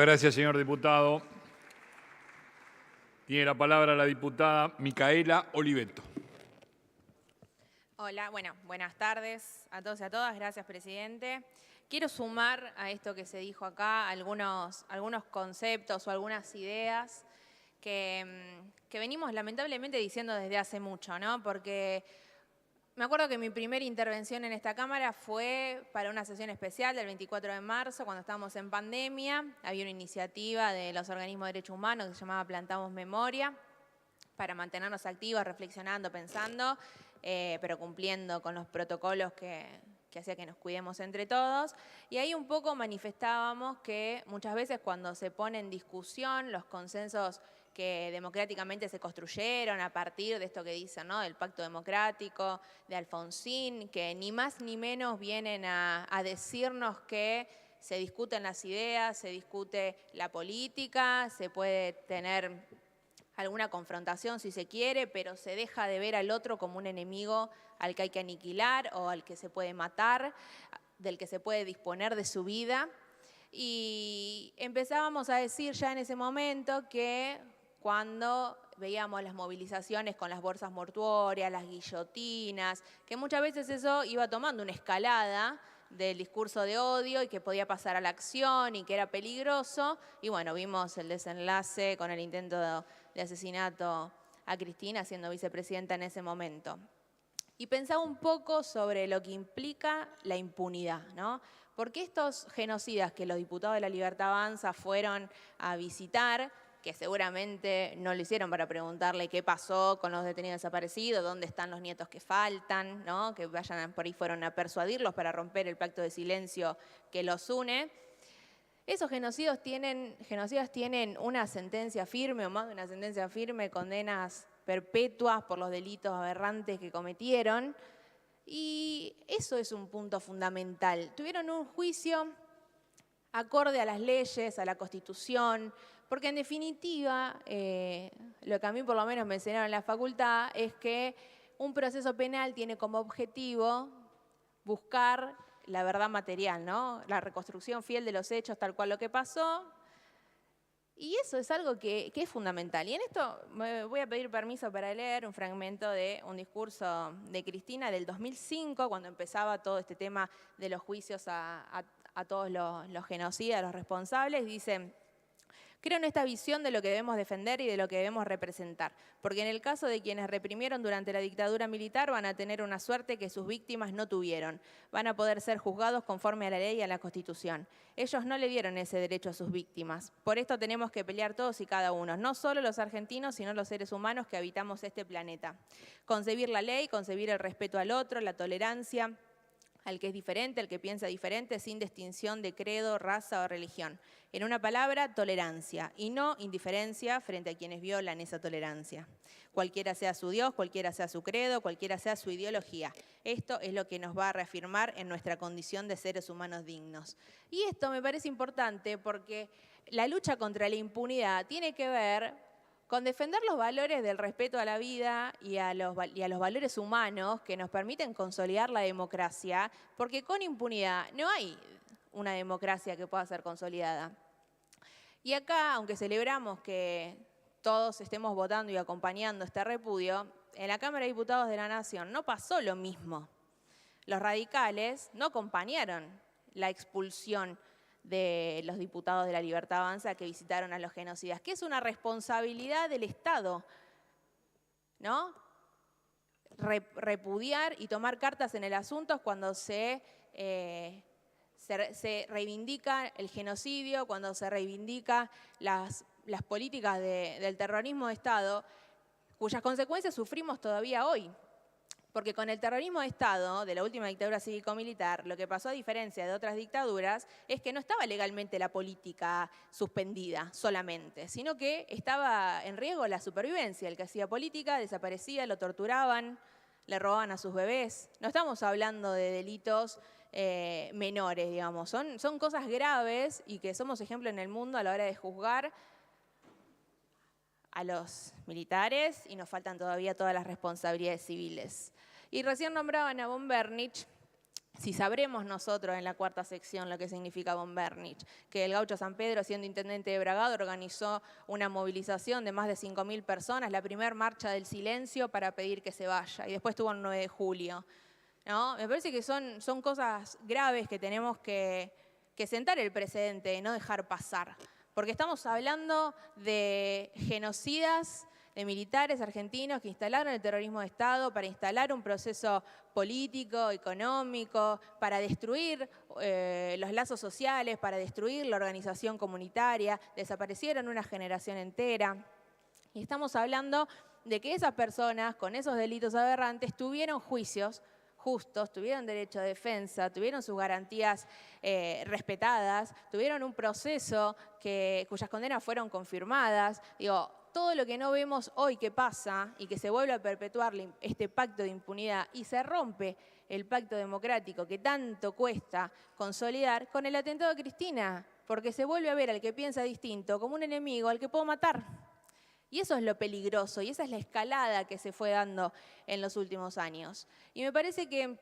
Gracias, señor diputado. Tiene la palabra la diputada Micaela Oliveto. Hola, buenas tardes a todos y a todas. Gracias, presidente. Quiero sumar a esto que se dijo acá algunos conceptos o algunas ideas que venimos lamentablemente diciendo desde hace mucho, ¿no? Porque me acuerdo que mi primera intervención en esta Cámara fue para una sesión especial del 24 de marzo, cuando estábamos en pandemia. Había una iniciativa de los organismos de derechos humanos que se llamaba Plantamos Memoria, para mantenernos activos, reflexionando, pensando, pero cumpliendo con los protocolos que hacía que nos cuidemos entre todos. Y ahí un poco manifestábamos que muchas veces cuando se pone en discusión los consensos que democráticamente se construyeron a partir de esto que dicen, ¿no?, del Pacto Democrático, de Alfonsín, que ni más ni menos vienen a decirnos que se discuten las ideas, se discute la política, se puede tener alguna confrontación si se quiere, pero se deja de ver al otro como un enemigo al que hay que aniquilar o al que se puede matar, del que se puede disponer de su vida. Y empezábamos a decir ya en ese momento que cuando veíamos las movilizaciones con las bolsas mortuorias, las guillotinas, que muchas veces eso iba tomando una escalada del discurso de odio y que podía pasar a la acción y que era peligroso. Y bueno, vimos el desenlace con el intento de asesinato a Cristina siendo vicepresidenta en ese momento. Y pensaba un poco sobre lo que implica la impunidad, ¿no? Porque estos genocidas que los diputados de La Libertad Avanza fueron a visitar, que seguramente no lo hicieron para preguntarle qué pasó con los detenidos desaparecidos, dónde están los nietos que faltan, ¿no?, que vayan por ahí, fueron a persuadirlos para romper el pacto de silencio que los une. Esos genocidas tienen una sentencia firme o más de una sentencia firme, condenas perpetuas por los delitos aberrantes que cometieron. Y eso es un punto fundamental. Tuvieron un juicio acorde a las leyes, a la Constitución, porque en definitiva, lo que a mí por lo menos me enseñaron en la facultad es que un proceso penal tiene como objetivo buscar la verdad material, ¿no?, la reconstrucción fiel de los hechos tal cual lo que pasó. Y eso es algo que es fundamental. Y en esto me voy a pedir permiso para leer un fragmento de un discurso de Cristina del 2005, cuando empezaba todo este tema de los juicios a todos los genocidas, los responsables. Dice: creo en esta visión de lo que debemos defender y de lo que debemos representar, porque en el caso de quienes reprimieron durante la dictadura militar van a tener una suerte que sus víctimas no tuvieron. Van a poder ser juzgados conforme a la ley y a la Constitución. Ellos no le dieron ese derecho a sus víctimas. Por esto tenemos que pelear todos y cada uno, no solo los argentinos, sino los seres humanos que habitamos este planeta. Concebir la ley, concebir el respeto al otro, la tolerancia al que es diferente, al que piensa diferente, sin distinción de credo, raza o religión. En una palabra, tolerancia, y no indiferencia frente a quienes violan esa tolerancia. Cualquiera sea su Dios, cualquiera sea su credo, cualquiera sea su ideología. Esto es lo que nos va a reafirmar en nuestra condición de seres humanos dignos. Y esto me parece importante porque la lucha contra la impunidad tiene que ver con defender los valores del respeto a la vida y a los valores humanos que nos permiten consolidar la democracia, porque con impunidad no hay una democracia que pueda ser consolidada. Y acá, aunque celebramos que todos estemos votando y acompañando este repudio, en la Cámara de Diputados de la Nación no pasó lo mismo. Los radicales no acompañaron la expulsión de los diputados de La Libertad Avanza que visitaron a los genocidas, que es una responsabilidad del Estado, ¿no? Repudiar y tomar cartas en el asunto cuando se reivindica el genocidio, cuando se reivindica las políticas del terrorismo de Estado, cuyas consecuencias sufrimos todavía hoy. Porque con el terrorismo de Estado, de la última dictadura cívico-militar, lo que pasó a diferencia de otras dictaduras es que no estaba legalmente la política suspendida solamente, sino que estaba en riesgo la supervivencia. El que hacía política desaparecía, lo torturaban, le robaban a sus bebés. No estamos hablando de delitos menores, digamos. Son cosas graves y que somos ejemplo en el mundo a la hora de juzgar a los militares, y nos faltan todavía todas las responsabilidades civiles. Y recién nombraban a von Bernich. si sabremos nosotros en la cuarta sección lo que significa von Bernich, que el gaucho San Pedro, siendo intendente de Bragado, organizó una movilización de más de 5.000 personas, la primera marcha del silencio para pedir que se vaya, y después tuvo el 9 de julio. ¿No? Me parece que son cosas graves que tenemos que sentar el precedente y no dejar pasar, porque estamos hablando de genocidas, de militares argentinos que instalaron el terrorismo de Estado para instalar un proceso político, económico, para destruir los lazos sociales, para destruir la organización comunitaria, desaparecieron una generación entera. Y estamos hablando de que esas personas con esos delitos aberrantes tuvieron juicios justos, tuvieron derecho a defensa, tuvieron sus garantías respetadas, tuvieron un proceso cuyas condenas fueron confirmadas. Digo, todo lo que no vemos hoy que pasa y que se vuelve a perpetuar este pacto de impunidad y se rompe el pacto democrático que tanto cuesta consolidar con el atentado a Cristina, porque se vuelve a ver al que piensa distinto como un enemigo al que puedo matar. Y eso es lo peligroso y esa es la escalada que se fue dando en los últimos años. Y me parece que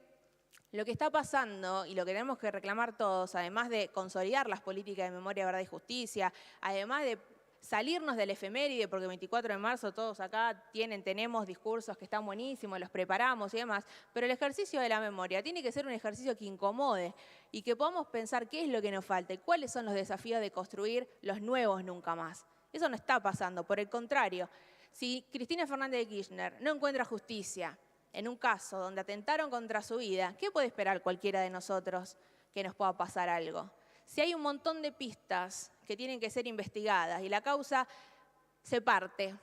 lo que está pasando y lo que tenemos que reclamar todos, además de consolidar las políticas de memoria, verdad y justicia, además de salirnos del efeméride, porque el 24 de marzo todos acá tenemos discursos que están buenísimos, los preparamos y demás, pero el ejercicio de la memoria tiene que ser un ejercicio que incomode y que podamos pensar qué es lo que nos falta y cuáles son los desafíos de construir los nuevos nunca más. Eso no está pasando, por el contrario. Si Cristina Fernández de Kirchner no encuentra justicia en un caso donde atentaron contra su vida, ¿qué puede esperar cualquiera de nosotros que nos pueda pasar algo? Si hay un montón de pistas que tienen que ser investigadas y la causa se parte,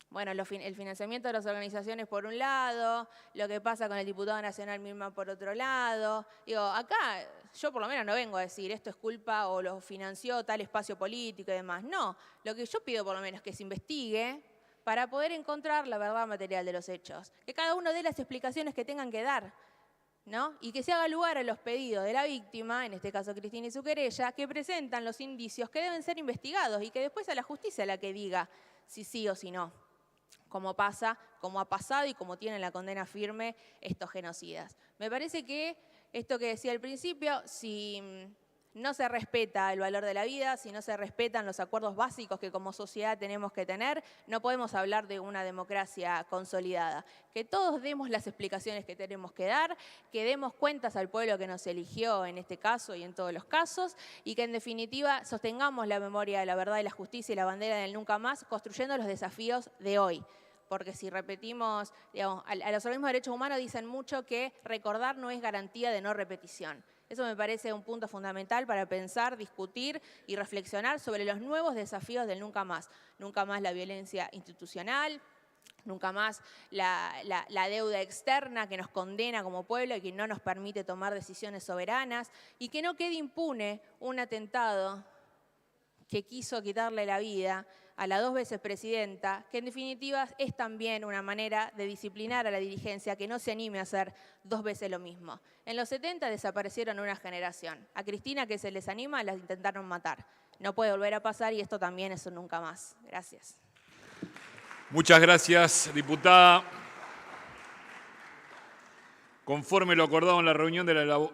bueno, el financiamiento de las organizaciones por un lado, lo que pasa con el diputado nacional Milman por otro lado. Digo, acá yo por lo menos no vengo a decir esto es culpa o lo financió tal espacio político y demás. No, lo que yo pido por lo menos es que se investigue para poder encontrar la verdad material de los hechos. Que cada uno dé las explicaciones que tengan que dar, ¿no? Y que se haga lugar a los pedidos de la víctima, en este caso Cristina y su querella, que presentan los indicios que deben ser investigados y que después sea la justicia la que diga si sí o si no. Como ha pasado y como tienen la condena firme estos genocidas. Me parece que esto que decía al principio, si no se respeta el valor de la vida, si no se respetan los acuerdos básicos que como sociedad tenemos que tener, no podemos hablar de una democracia consolidada. Que todos demos las explicaciones que tenemos que dar, que demos cuentas al pueblo que nos eligió en este caso y en todos los casos, y que en definitiva sostengamos la memoria de la verdad y la justicia y la bandera del nunca más, construyendo los desafíos de hoy. Porque si repetimos, digamos, a los organismos de derechos humanos dicen mucho que recordar no es garantía de no repetición. Eso me parece un punto fundamental para pensar, discutir y reflexionar sobre los nuevos desafíos del nunca más. Nunca más la violencia institucional, nunca más la deuda externa que nos condena como pueblo y que no nos permite tomar decisiones soberanas, y que no quede impune un atentado que quiso quitarle la vida a la 2 veces presidenta, que en definitiva es también una manera de disciplinar a la dirigencia que no se anime a hacer 2 veces lo mismo. En los 70 desaparecieron una generación. A Cristina, que se les anima, las intentaron matar. No puede volver a pasar y esto también es un nunca más. Gracias. Muchas gracias, diputada. Conforme lo acordado en la reunión de la